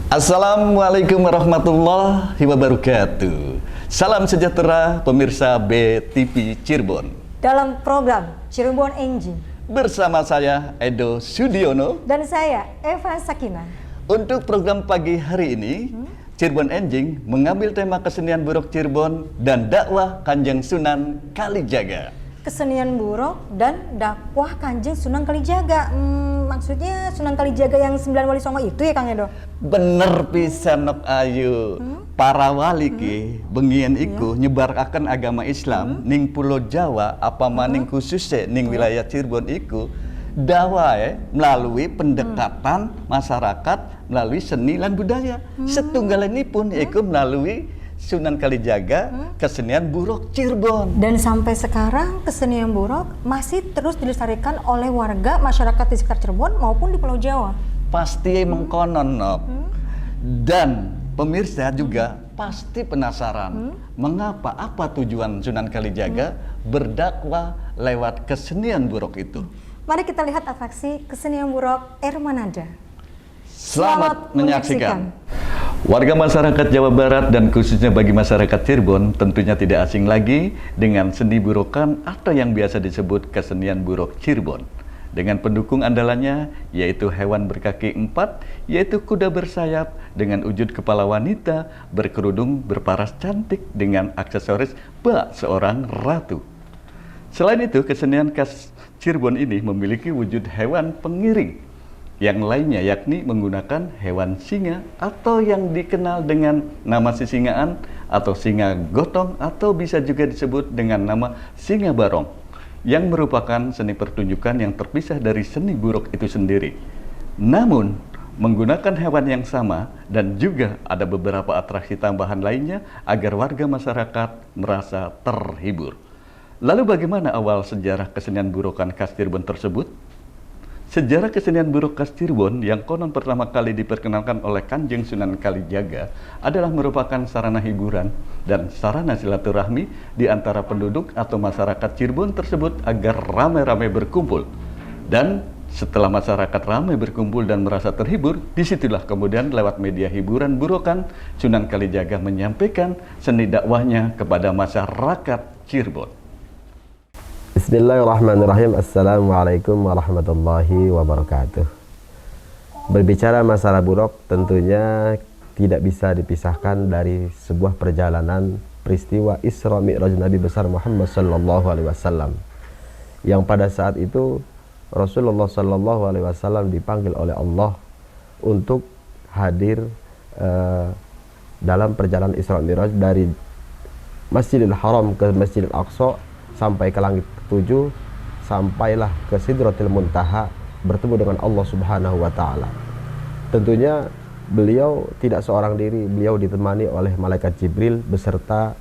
Assalamualaikum warahmatullahi wabarakatuh. Salam sejahtera pemirsa BTV Cirebon. Dalam program Cirebon Engine Bersama saya Edo Sudiono dan saya Eva Sakina. Untuk program pagi hari ini, Cirebon Engine mengambil tema kesenian buruk Cirebon dan dakwah Kanjeng Sunan Kalijaga. Kesenian buruk dan dakwah Kanjeng Sunan Kalijaga. Maksudnya Sunan Kalijaga yang 9 wali songo itu ya Kang Edo? Bener pisan nok ayu. Para wali ki bengian iku nyebaraken agama Islam ning Pulau Jawa apa maning khususnya ning wilayah Cirebon iku dawae melalui pendekatan masyarakat melalui seni lan budaya. Setunggalanipun iku melalui Sunan Kalijaga, kesenian buruk Cirebon. Dan sampai sekarang kesenian buruk masih terus dilestarikan oleh warga masyarakat di sekitar Cirebon maupun di Pulau Jawa. Pasti mengkonon, Nok. Dan pemirsa juga pasti penasaran mengapa, apa tujuan Sunan Kalijaga berdakwah lewat kesenian buruk itu. Mari kita lihat atraksi kesenian buruk Ermanada. Selamat menyaksikan. Warga masyarakat Jawa Barat dan khususnya bagi masyarakat Cirebon tentunya tidak asing lagi dengan seni burokan atau yang biasa disebut kesenian buruk Cirebon. Dengan pendukung andalannya yaitu hewan berkaki 4, yaitu kuda bersayap dengan wujud kepala wanita berkerudung berparas cantik dengan aksesoris bak seorang ratu. Selain itu, kesenian khas Cirebon ini memiliki wujud hewan pengiring. Yang lainnya yakni menggunakan hewan singa atau yang dikenal dengan nama sisingaan atau singa gotong atau bisa juga disebut dengan nama singa barong yang merupakan seni pertunjukan yang terpisah dari seni buruk itu sendiri. Namun menggunakan hewan yang sama dan juga ada beberapa atraksi tambahan lainnya agar warga masyarakat merasa terhibur. Lalu bagaimana awal sejarah kesenian burokan khas Cirebon tersebut? Sejarah kesenian buruk khas Cirebon yang konon pertama kali diperkenalkan oleh Kanjeng Sunan Kalijaga adalah merupakan sarana hiburan dan sarana silaturahmi di antara penduduk atau masyarakat Cirebon tersebut agar ramai-ramai berkumpul. Dan setelah masyarakat ramai berkumpul dan merasa terhibur, disitulah kemudian lewat media hiburan burokan Sunan Kalijaga menyampaikan seni dakwahnya kepada masyarakat Cirebon. Bismillahirrahmanirrahim. Assalamualaikum warahmatullahi wabarakatuh. Berbicara masalah buruk tentunya tidak bisa dipisahkan dari sebuah perjalanan peristiwa Isra Mi'raj Nabi besar Muhammad sallallahu alaihi wasallam. Yang pada saat itu Rasulullah sallallahu alaihi wasallam dipanggil oleh Allah untuk hadir dalam perjalanan Isra Mi'raj dari Masjidil Haram ke Masjidil Aqsa sampai ke langit 7, sampailah ke Sidratil Muntaha bertemu dengan Allah Subhanahu wa taala. Tentunya beliau tidak seorang diri, beliau ditemani oleh malaikat Jibril beserta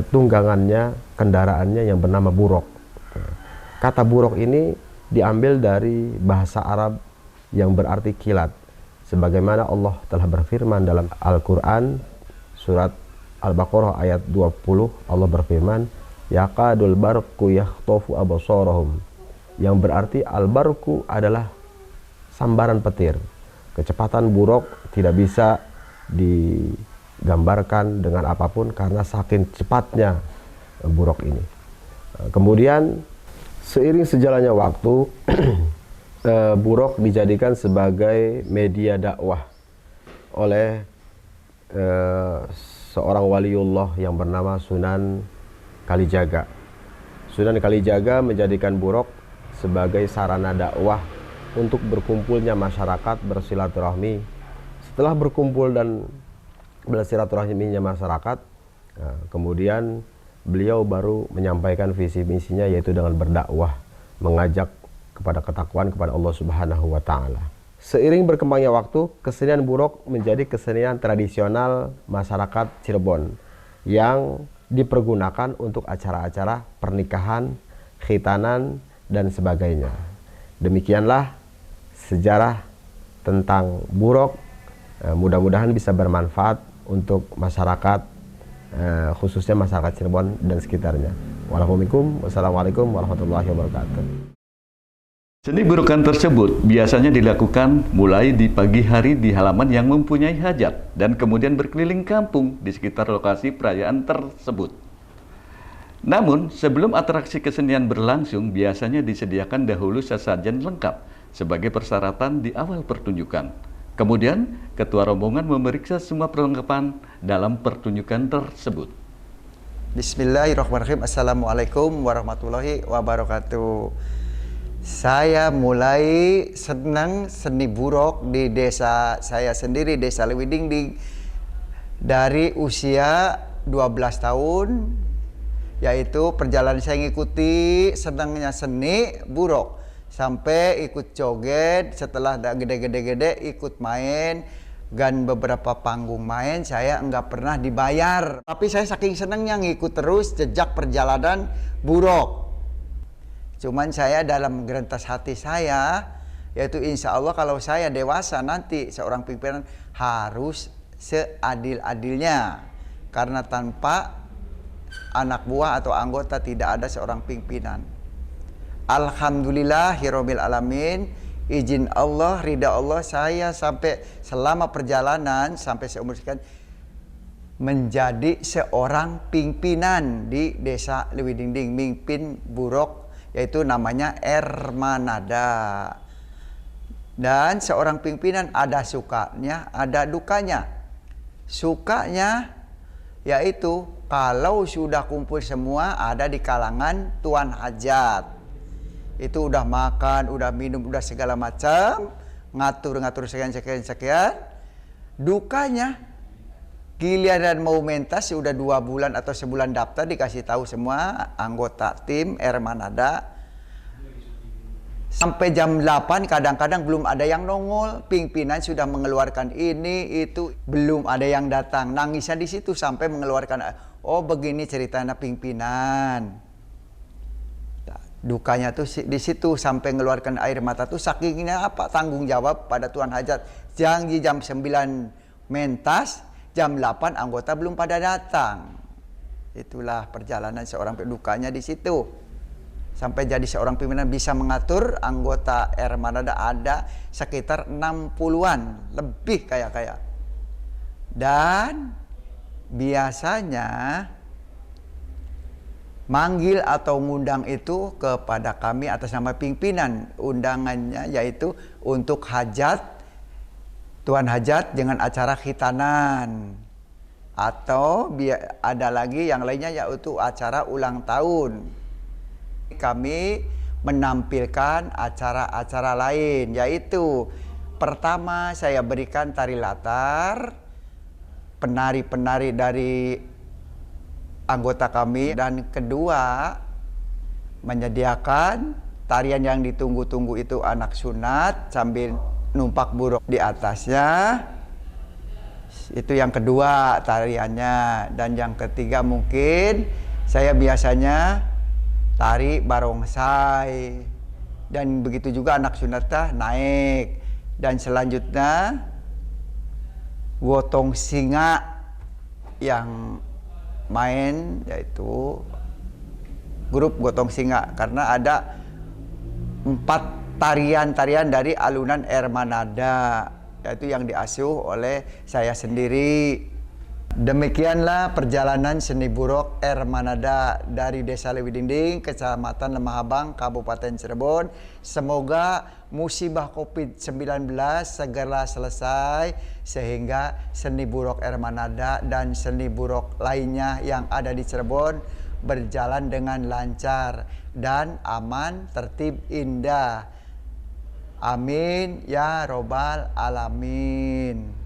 tunggangannya, kendaraannya yang bernama buruk. Kata buruk ini diambil dari bahasa Arab yang berarti kilat. Sebagaimana Allah telah berfirman dalam Al-Qur'an surat Al-Baqarah ayat 20, Allah berfirman, yaqadul barqu yakhtofu absarahum, yang berarti al-barqu adalah sambaran petir. Kecepatan buruk tidak bisa digambarkan dengan apapun karena saking cepatnya buruk ini. Kemudian seiring sejalannya waktu buruk dijadikan sebagai media dakwah oleh seorang waliullah yang bernama Sunan Kalijaga. Sunan Kalijaga menjadikan buruk sebagai sarana dakwah untuk berkumpulnya masyarakat bersilaturahmi. Setelah berkumpul dan bersilaturahminya masyarakat, kemudian beliau baru menyampaikan visi misinya, yaitu dengan berdakwah, mengajak kepada ketakwaan kepada Allah Subhanahu wa taala. Seiring berkembangnya waktu, kesenian buruk menjadi kesenian tradisional masyarakat Cirebon yang dipergunakan untuk acara-acara pernikahan, khitanan, dan sebagainya. Demikianlah sejarah tentang buruk. Mudah-mudahan bisa bermanfaat untuk masyarakat, khususnya masyarakat Cirebon dan sekitarnya. Wassalamualaikum warahmatullahi wabarakatuh. Seni burokan tersebut biasanya dilakukan mulai di pagi hari di halaman yang mempunyai hajat dan kemudian berkeliling kampung di sekitar lokasi perayaan tersebut. Namun, sebelum atraksi kesenian berlangsung, biasanya disediakan dahulu sesajen lengkap sebagai persyaratan di awal pertunjukan. Kemudian, ketua rombongan memeriksa semua perlengkapan dalam pertunjukan tersebut. Bismillahirrahmanirrahim. Assalamualaikum warahmatullahi wabarakatuh. Saya mulai senang seni burok di desa saya sendiri, Desa Lewidingding, dari usia 12 tahun, yaitu perjalanan saya ngikuti senangnya seni burok sampai ikut joget. Setelah gede-gede ikut main dan beberapa panggung main, saya nggak pernah dibayar, tapi saya saking senangnya ngikut terus jejak perjalanan burok. Cuman saya dalam gerentas hati saya, yaitu insya Allah kalau saya dewasa nanti seorang pimpinan harus seadil-adilnya, karena tanpa anak buah atau anggota tidak ada seorang pimpinan. Alhamdulillahirabbil alamin, izin Allah, ridha Allah, saya sampai selama perjalanan sampai seumur sekian menjadi seorang pimpinan di Desa Lewidingding, mimpin burok, yaitu namanya Ermanada. Dan seorang pimpinan ada sukanya, ada dukanya. Sukanya yaitu kalau sudah kumpul semua ada di kalangan tuan hajat. Itu udah makan, udah minum, udah segala macam, ngatur-ngatur sekian. Dukanya giliran mau mentas sudah 2 bulan atau sebulan daftar, dikasih tahu semua anggota tim Ermanada. Sampai jam 8 kadang-kadang belum ada yang nongol, pimpinan sudah mengeluarkan ini itu, belum ada yang datang. Nangisnya di situ sampai mengeluarkan, oh begini ceritanya pimpinan. Dukanya tuh di situ sampai mengeluarkan air mata tuh sakingnya apa, tanggung jawab pada tuan hajat. Janji jam 9 mentas, jam 8 anggota belum pada datang. Itulah perjalanan seorang, dukanya di situ. Sampai jadi seorang pimpinan bisa mengatur anggota Ermanada ada sekitar 60-an lebih kayak. Dan biasanya manggil atau ngundang itu kepada kami atas nama pimpinan. Undangannya yaitu untuk hajat, tuan hajat dengan acara khitanan, atau ada lagi yang lainnya yaitu acara ulang tahun. Kami menampilkan acara-acara lain, yaitu pertama saya berikan tari latar, penari-penari dari anggota kami, dan kedua menyediakan tarian yang ditunggu-tunggu itu anak sunat sambil numpak buruk di atasnya. Itu yang kedua tariannya. Dan yang ketiga mungkin saya biasanya tari barongsai, dan begitu juga anak sunatnya naik. Dan selanjutnya gotong singa yang main, yaitu grup gotong singa, karena ada 4 tarian-tarian dari alunan Ermanada, yaitu yang diasuh oleh saya sendiri. Demikianlah perjalanan seni burok Ermanada dari Desa Lewidingding, Kecamatan Lemah Abang, Kabupaten Cirebon. Semoga musibah COVID-19 segera selesai sehingga seni burok Ermanada dan seni burok lainnya yang ada di Cirebon berjalan dengan lancar dan aman, tertib, indah. Amin ya robbal alamin.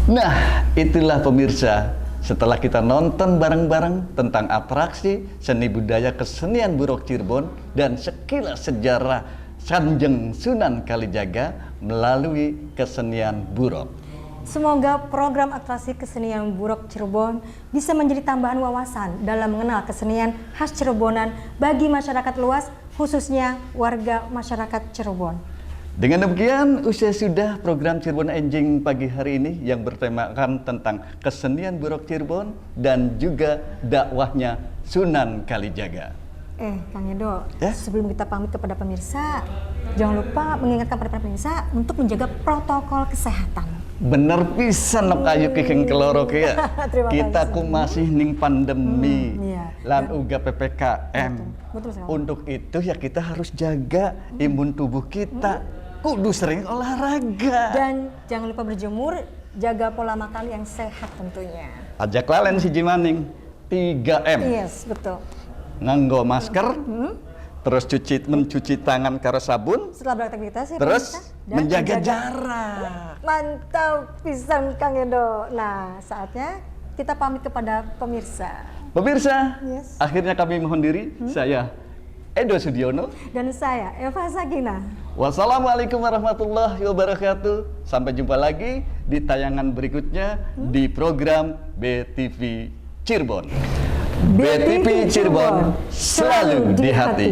Nah, itulah pemirsa, setelah kita nonton bareng-bareng tentang atraksi seni budaya kesenian burok Cirebon dan sekilas sejarah Kanjeng Sunan Kalijaga melalui kesenian burok. Semoga program atraksi kesenian burok Cirebon bisa menjadi tambahan wawasan dalam mengenal kesenian khas Cirebonan bagi masyarakat luas, khususnya warga masyarakat Cirebon. Dengan demikian, usai sudah program Cirebon Enjing pagi hari ini yang bertemakan tentang kesenian burok Cirebon dan juga dakwahnya Sunan Kalijaga. Kang Edo, Ya? sebelum kita pamit kepada pemirsa, jangan lupa mengingatkan pada pemirsa untuk menjaga protokol kesehatan. Bener pisan nok ayu kikeng keloro ke ya. Terima Kita kasih. ku masih ning pandemi. Iya. Lan uga PPKM. Betul sekali. Untuk itu ya kita harus jaga imun tubuh kita. Kudu sering olahraga. Dan jangan lupa berjemur, jaga pola makan yang sehat tentunya. Ajak lalen si Jimaning 3M. Yes, betul. Nganggo masker, terus mencuci tangan karo sabun, Setelah beraktivitas ya terus pemirsa, dan menjaga jarak. Mantap pisan Kang Edo. Nah, saatnya kita pamit kepada pemirsa. Pemirsa, Yes. akhirnya kami mohon diri. Saya Edo Sudiono. Dan saya Eva Sagina. Wassalamualaikum warahmatullahi wabarakatuh. Sampai jumpa lagi di tayangan berikutnya di program BTV Cirebon. BTV Cirebon selalu di hati.